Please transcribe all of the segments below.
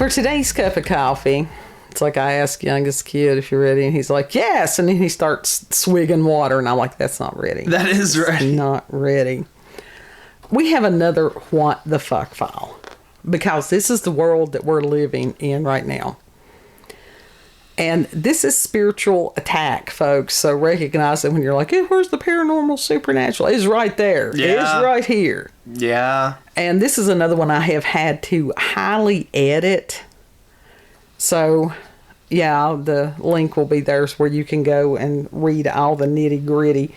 For today's cup of coffee, it's like I ask youngest kid if you're ready, and he's like, yes, and then he starts swigging water, and I'm like, that's not ready. That is ready. Not ready. We have another what the fuck file, because this is the world that we're living in right now. And this is spiritual attack, folks. So recognize it when you're like, hey, where's the paranormal supernatural? It's right there. Yeah. It's right here. Yeah. And this is another one I have had to highly edit. So, yeah, the link will be there where you can go and read all the nitty gritty.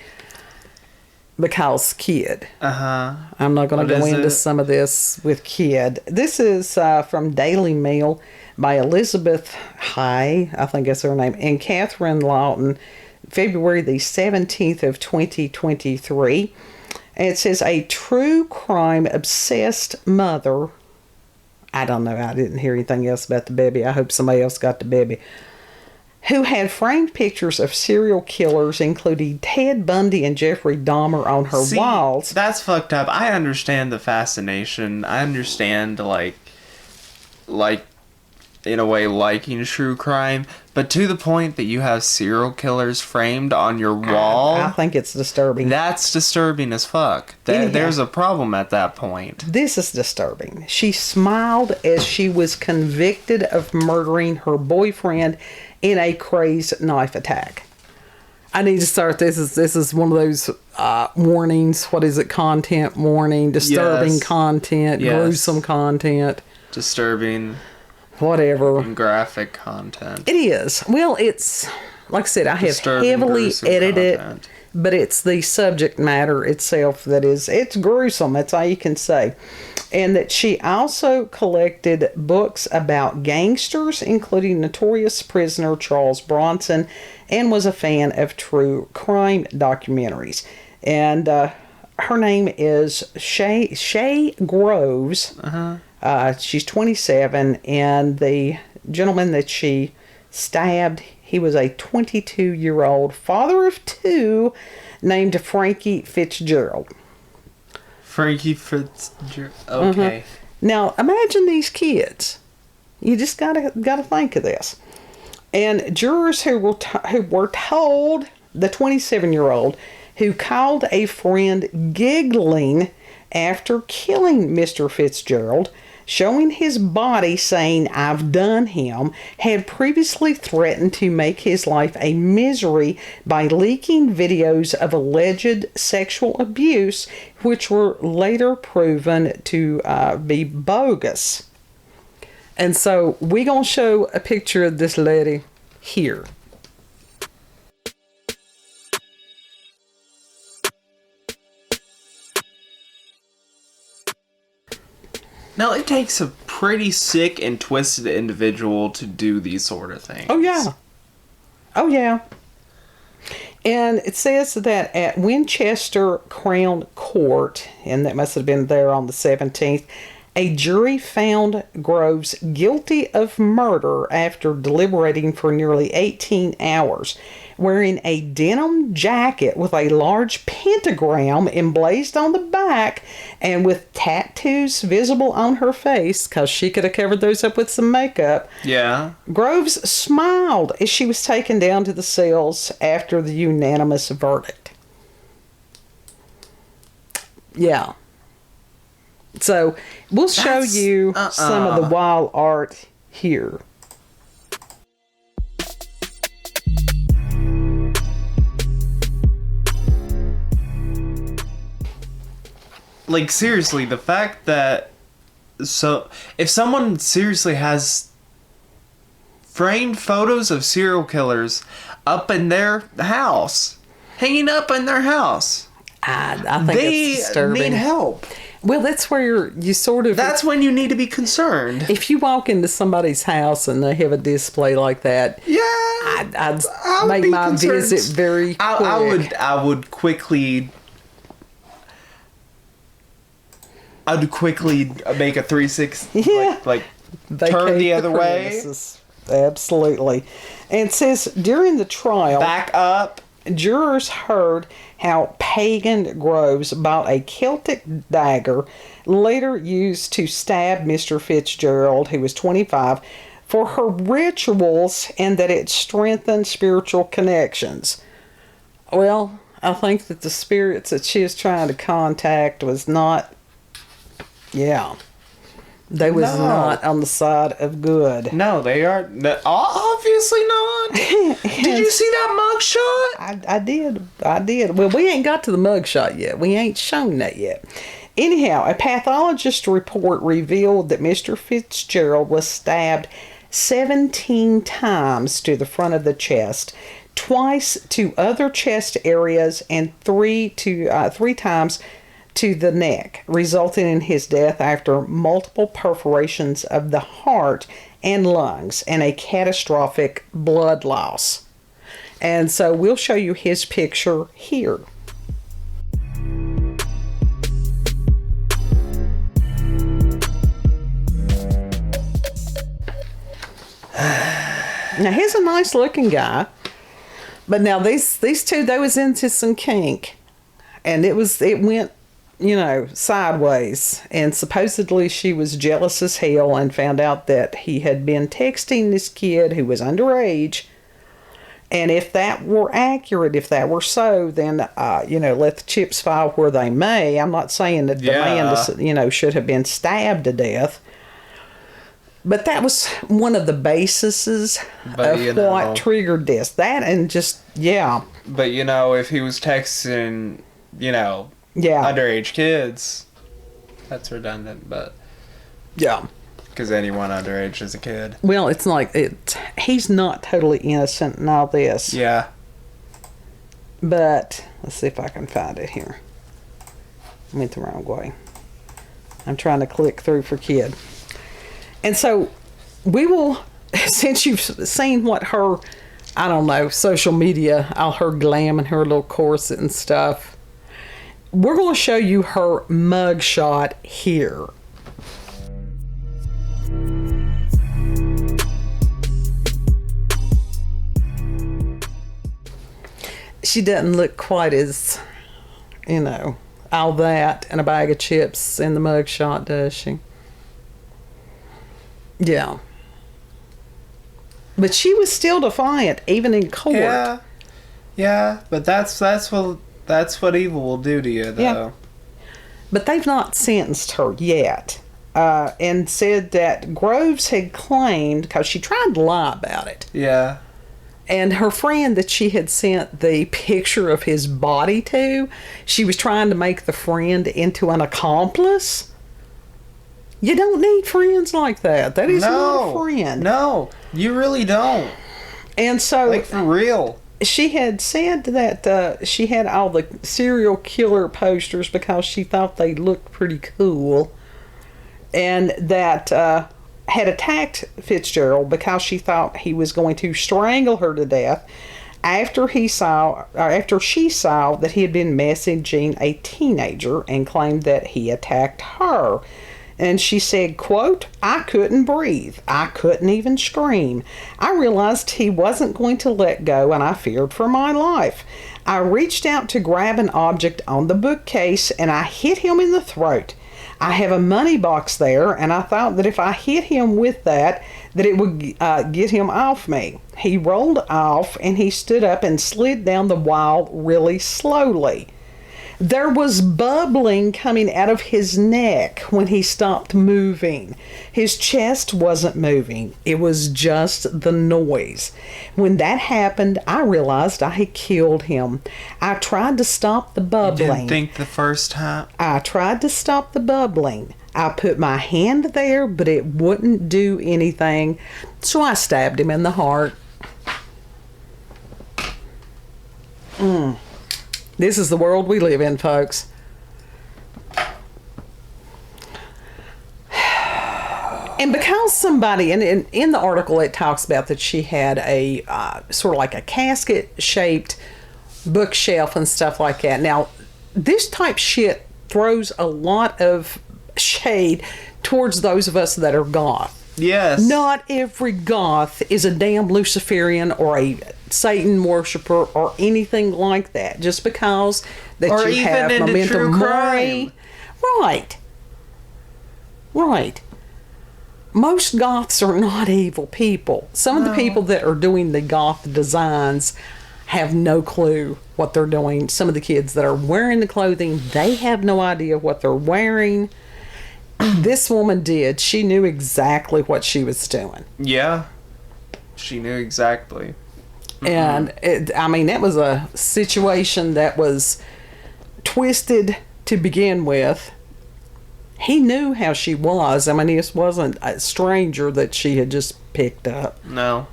Because kid. I'm not going to go into some of this with kid. This is from Daily Mail by Elizabeth HAIGH, I think that's her name, and Catherine LAWTON, February the 17th of 2023. And it says, a true crime obsessed mother. I don't know. I didn't hear anything else about the baby. I hope somebody else got the baby. Who had framed pictures of serial killers, including Ted Bundy and Jeffrey Dahmer, on her walls. That's fucked up. I understand the fascination. I understand, like, in a way, liking true crime. But to the point that you have serial killers framed on your wall. I think it's disturbing. That's disturbing as fuck. There's a problem at that point. This is disturbing. She smiled as she was convicted of murdering her boyfriend in a crazed knife attack. I need to start this. This is one of those warnings. What is it? Content warning. Disturbing content. Yes. Gruesome content. Disturbing. Whatever. Graphic content. It is. Well, it's, like I said, I have Disturbing, heavily edited content. it, but it's the subject matter itself that is, it's gruesome. That's all you can say. And that she also collected books about gangsters, including notorious prisoner Charles Bronson, and was a fan of true crime documentaries. And her name is Shay Groves. She's 27, and the gentleman that she stabbed, he was a 22-year-old father of two named Frankie Fitzgerald. Frankie Fitzgerald. Okay. Now, imagine these kids. You just gotta think of this. And jurors who were told, the 27-year-old, who called a friend giggling after killing Mr. Fitzgerald, showing his body, saying, I've done him, had previously threatened to make his life a misery by leaking videos of alleged sexual abuse, which were later proven to be bogus. And so we're going to show a picture of this lady here. Now, it takes a pretty sick and twisted individual to do these sort of things. Oh, yeah. Oh, yeah. And it says that at Winchester Crown Court, and that must have been there on the 17th, a jury found Groves guilty of murder after deliberating for nearly 18 hours, wearing a denim jacket with a large pentagram emblazoned on the back and with tattoos visible on her face, because she could have covered those up with some makeup. Yeah. Groves smiled as she was taken down to the cells after the unanimous verdict. Yeah. So, we'll show you some of the wild art here. Like, seriously, the fact that... So, if someone seriously has framed photos of serial killers up in their house, hanging up in their house, I think it's disturbing. They need help. Well, that's where you sort of... That's when you need to be concerned. If you walk into somebody's house and they have a display like that, yeah, I'd make my visit very quick. I would quickly... I'd quickly make a 360, like turn the other way. Absolutely. And it says, during the trial... Back up. Jurors heard how Pagan Groves bought a Celtic dagger, later used to stab Mr. Fitzgerald, who was 25, for her rituals and that it strengthened spiritual connections. Well, I think that the spirits that she was trying to contact was not, they was not on the side of good. No, they are obviously not. Did you see that mugshot? I did. Well, we ain't got to the mugshot yet. We ain't shown that yet. Anyhow, a pathologist report revealed that Mr. Fitzgerald was stabbed 17 times to the front of the chest, twice to other chest areas, and three times to the neck, resulting in his death after multiple perforations of the heart and lungs and a catastrophic blood loss. And so we'll show you his picture here. Now he's a nice looking guy, but now these two, they was into some kink, and it went, sideways. And supposedly she was jealous as hell and found out that he had been texting this kid who was underage. And if that were accurate, if that were so, then let the chips fall where they may. I'm not saying that the man, should have been stabbed to death. But that was one of the bases of what triggered this. That and just, But, if he was texting, underage kids, that's redundant, but... Yeah. Because anyone underage is a kid. Well, it's like, he's not totally innocent in all this. Yeah. But, let's see if I can find it here. I went the wrong way. I'm trying to click through for kid. And so we will, since you've seen what her, social media, all her glam and her little corset and stuff, we're going to show you her mug shot here. She doesn't look quite as, all that and a bag of chips in the mug shot, does she? Yeah. But she was still defiant, even in court. Yeah, but that's what evil will do to you, though. Yeah. But they've not sentenced her yet. And said that Groves had claimed, because she tried to lie about it. Yeah. And her friend that she had sent the picture of his body to, she was trying to make the friend into an accomplice. You don't need friends like that. That is not a friend. No, you really don't. And so... Like, for real. She had said that she had all the serial killer posters because she thought they looked pretty cool. And that had attacked Fitzgerald because she thought he was going to strangle her to death after she saw that he had been messaging a teenager and claimed that he attacked her. And she said, quote, "I couldn't breathe. I couldn't even scream. I realized he wasn't going to let go and I feared for my life. I reached out to grab an object on the bookcase and I hit him in the throat. I have a money box there and I thought that if I hit him with that it would get him off me. He rolled off and he stood up and slid down the wall really slowly. There was bubbling coming out of his neck when he stopped moving. His chest wasn't moving. It was just the noise. When that happened, I realized I had killed him. I tried to stop the bubbling. You didn't think the first time? I tried to stop the bubbling. I put my hand there, but it wouldn't do anything. So I stabbed him in the heart. This is the world we live in, folks. And because somebody, and in the article it talks about that she had a sort of like a casket-shaped bookshelf and stuff like that. Now, this type shit throws a lot of shade towards those of us that are goth. Yes. Not every goth is a damn Luciferian or a Satan worshiper or anything like that. Just because that or you even have into memento true mori. crime. Right. Right. Most goths are not evil people. Some of the people that are doing the goth designs have no clue what they're doing. Some of the kids that are wearing the clothing, they have no idea what they're wearing. This woman did. She knew exactly what she was doing. Yeah. She knew exactly. And it was a situation that was twisted to begin with. He knew how she was. This wasn't a stranger that she had just picked up. No.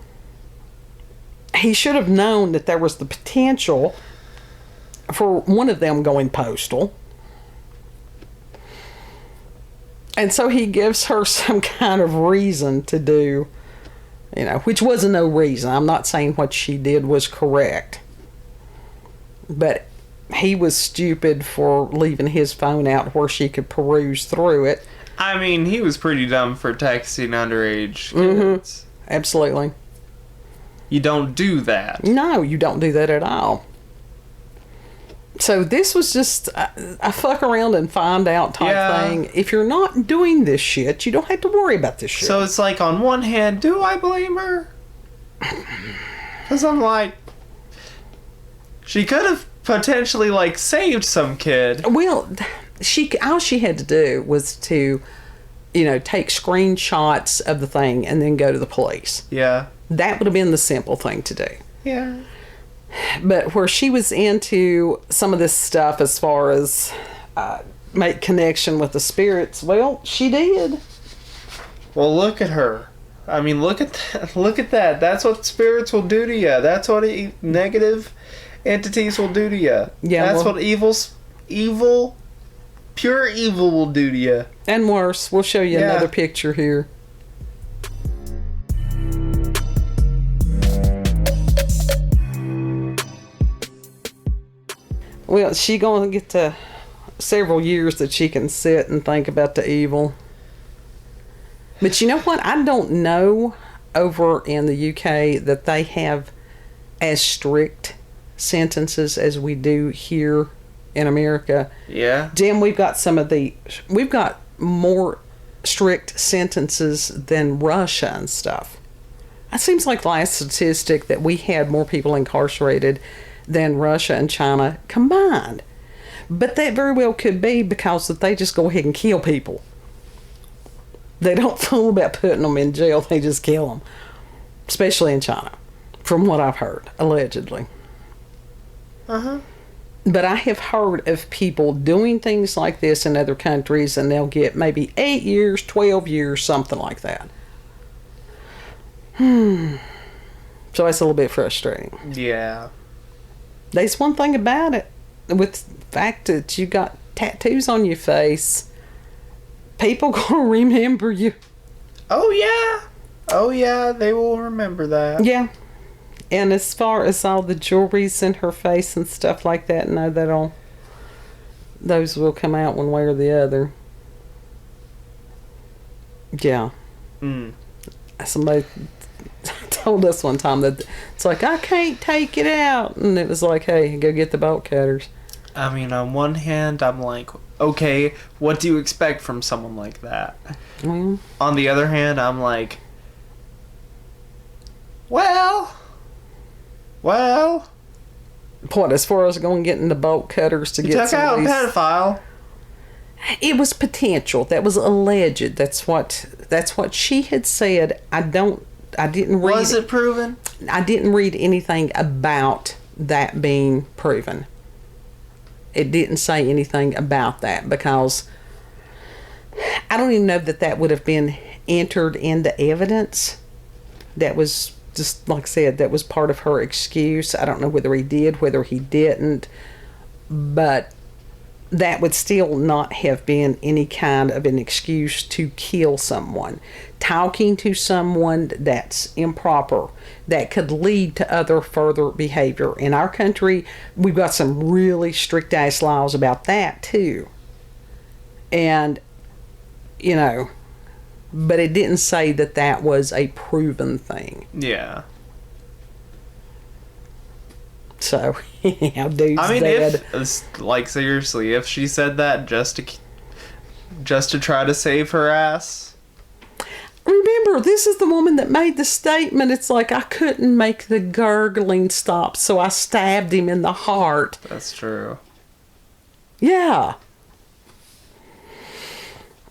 He should have known that there was the potential for one of them going postal. And so he gives her some kind of reason to do, which wasn't no reason. I'm not saying what she did was correct. But he was stupid for leaving his phone out where she could peruse through it. He was pretty dumb for texting underage kids. Absolutely. You don't do that. No, you don't do that at all. So this was just a fuck around and find out type thing. If you're not doing this shit, you don't have to worry about this shit. So it's like, on one hand, do I blame her? Because I'm like, she could have potentially saved some kid. Well, all she had to do was to, take screenshots of the thing and then go to the police. Yeah. That would have been the simple thing to do. Yeah. But where she was into some of this stuff as far as make connection with the spirits, well, she did. Well, look at her. Look at that. Look at that. That's what spirits will do to you. That's what negative entities will do to you. Yeah. That's what pure evil will do to you. And worse. We'll show you another picture here. Well, she gonna get to several years that she can sit and think about the evil. But you know what? I don't know over in the UK that they have as strict sentences as we do here in America. Yeah. Jim, we've got more strict sentences than Russia and stuff. It seems like last statistic that we had more people incarcerated than Russia and China combined. But that very well could be because that they just go ahead and kill people. They don't fool about putting them in jail. They just kill them. Especially in China, from what I've heard, allegedly. Uh-huh. But I have heard of people doing things like this in other countries, and they'll get maybe 8 years, 12 years, something like that. So that's a little bit frustrating. Yeah. There's one thing about it. With the fact that you got tattoos on your face, people gonna remember you. Oh, yeah. Oh, yeah, they will remember that. Yeah. And as far as all the jewelries in her face and stuff like that, no, those will come out one way or the other. Yeah. Somebody told us one time that it's like, I can't take it out. And it was like, hey, go get the bolt cutters. On one hand, I'm like, okay, what do you expect from someone like that? On the other hand, I'm like, well. What, as far as going getting the bolt cutters to get took out a pedophile. It was potential. That was alleged. That's what she had said. I didn't read. Was it proven? I didn't read anything about that being proven. It didn't say anything about that because I don't even know that would have been entered into evidence. That was just, like I said, that was part of her excuse. I don't know whether he did, whether he didn't, but that would still not have been any kind of an excuse to kill someone. Talking to someone that's improper, that could lead to other further behavior. In our country, we've got some really strict ass laws about that too. And, but it didn't say that was a proven thing. Yeah. So, dude's dead. Seriously, if she said that just just to try to save her ass. Remember, this is the woman that made the statement. It's like, I couldn't make the gurgling stop, so I stabbed him in the heart. That's true. Yeah.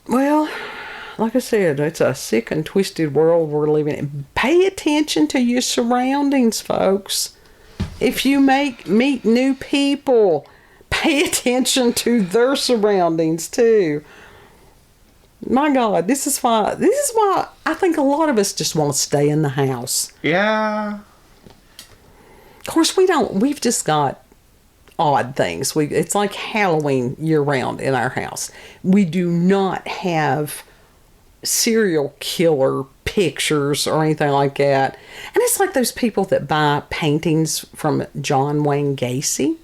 Well, like I said, it's a sick and twisted world we're living in. Pay attention to your surroundings, folks. If you meet new people, pay attention to their surroundings too. My God, this is why I think a lot of us just want to stay in the house. Yeah. Of course, we've just got odd things. It's like Halloween year round in our house. We do not have serial killer pictures or anything like that. And it's like those people that buy paintings from John Wayne Gacy.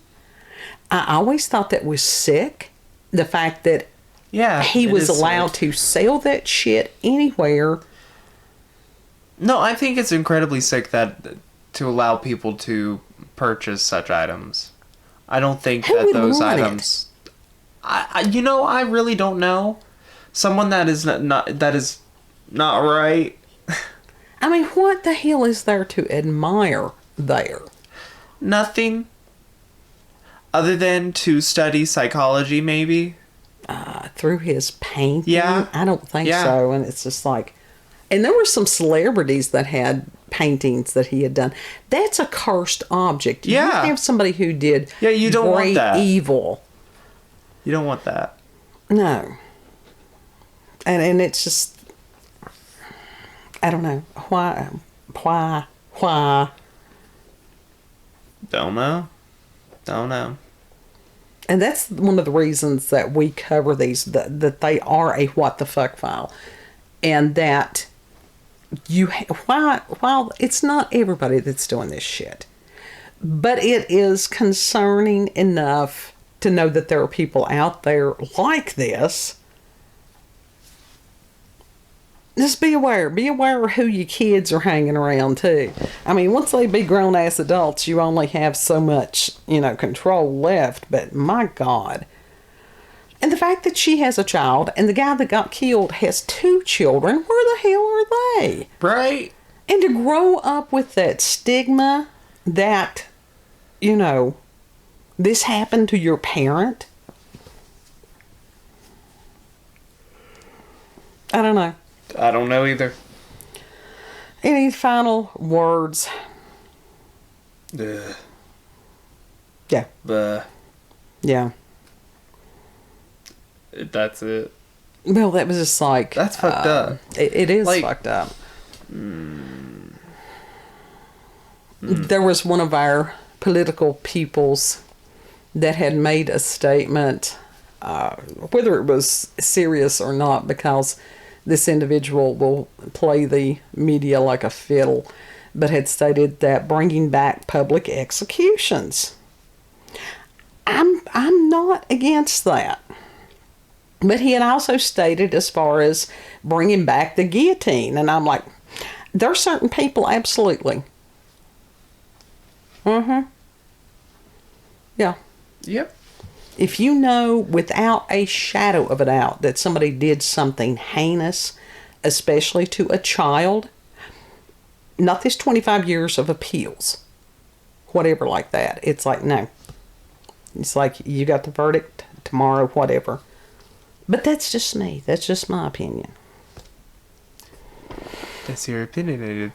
I always thought that was sick. The fact that he was allowed to sell that shit anywhere. No, I think it's incredibly sick that to allow people to purchase such items. I don't think that those items. I really don't know. Someone that is not right. I mean, what the hell is there to admire there? Nothing. Other than to study psychology, maybe. Through his painting? Yeah. I don't think so. And it's just like... And there were some celebrities that had paintings that he had done. That's a cursed object. You have somebody who did you don't want that. Evil. You don't want that. No. And it's just... I don't know. Why? Don't know. And that's one of the reasons that we cover these, that they are a what the fuck file. And that while it's not everybody that's doing this shit, but it is concerning enough to know that there are people out there like this. Just be aware. Be aware of who your kids are hanging around too. I mean, once they be grown-ass adults, you only have so much, control left. But my God. And the fact that she has a child and the guy that got killed has 2 children, where the hell are they? Right. And to grow up with that stigma that, this happened to your parent. I don't know. I don't know either. Any final words? Yeah. Yeah. That's it. Well, that was just like... That's fucked up. It is fucked up. There was one of our political peoples that had made a statement, whether it was serious or not, because this individual will play the media like a fiddle, but had stated that bringing back public executions. I'm not against that. But he had also stated as far as bringing back the guillotine. And I'm like, there are certain people, absolutely. Mm-hmm. Yeah. Yep. If you know without a shadow of a doubt that somebody did something heinous, especially to a child, not this 25 years of appeals, whatever like that. It's like, no. It's like, you got the verdict tomorrow, whatever. But that's just me. That's just my opinion. That's your opinion, and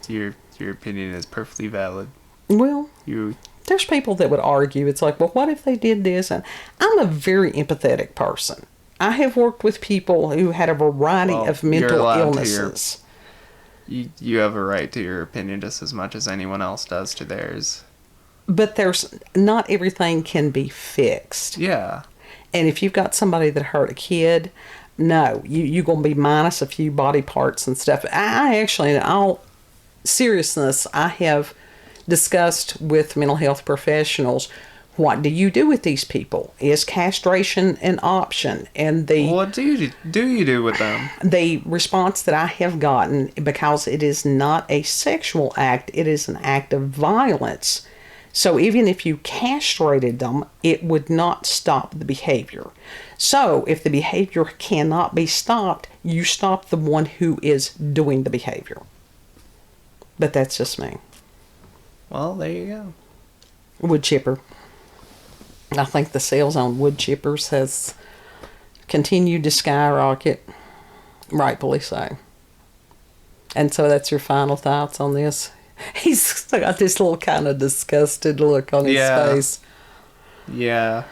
your opinion is perfectly valid. Well, there's people that would argue. It's like, well, what if they did this? And I'm a very empathetic person. I have worked with people who had a variety of mental illnesses. You have a right to your opinion just as much as anyone else does to theirs. But not everything can be fixed. Yeah. And if you've got somebody that hurt a kid, no, you're going to be minus a few body parts and stuff. I actually, in all seriousness, I have discussed with mental health professionals, what do you do with these people? Is castration an option? And what do you do with them? The response that I have gotten, because it is not a sexual act, it is an act of violence. So even if you castrated them, it would not stop the behavior. So if the behavior cannot be stopped, you stop the one who is doing the behavior. But that's just me. Well, there you go. Wood chipper. I think the sales on wood chippers has continued to skyrocket. Rightfully so. And so that's your final thoughts on this? He's got this little kind of disgusted look on his face. Yeah.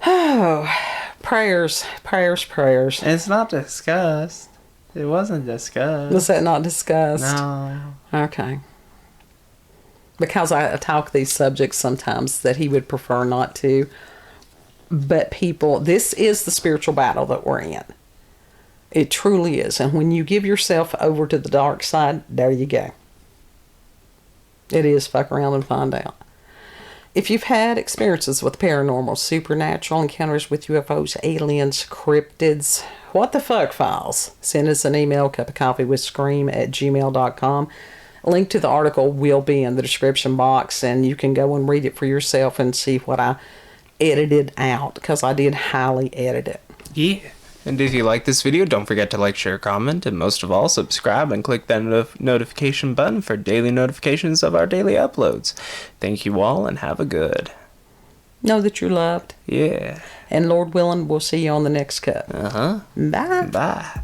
Oh, prayers. It's not disgust. It wasn't disgust. Was that not disgust? No. Okay. Because I talk these subjects sometimes that he would prefer not to. But people, this is the spiritual battle that we're in. It truly is. And when you give yourself over to the dark side, there you go. It is fuck around and find out. If you've had experiences with paranormal, supernatural encounters with UFOs, aliens, cryptids, what the fuck files, send us an email, cupofcoffeewithscream@gmail.com. Link to the article will be in the description box, and you can go and read it for yourself and see what I edited out, because I did highly edit it. Yeah. And if you like this video, don't forget to like, share, comment, and most of all, subscribe and click that notification button for daily notifications of our daily uploads. Thank you all, and have a good. Know that you're loved. Yeah. And Lord willing, we'll see you on the next cut. Uh-huh. Bye. Bye.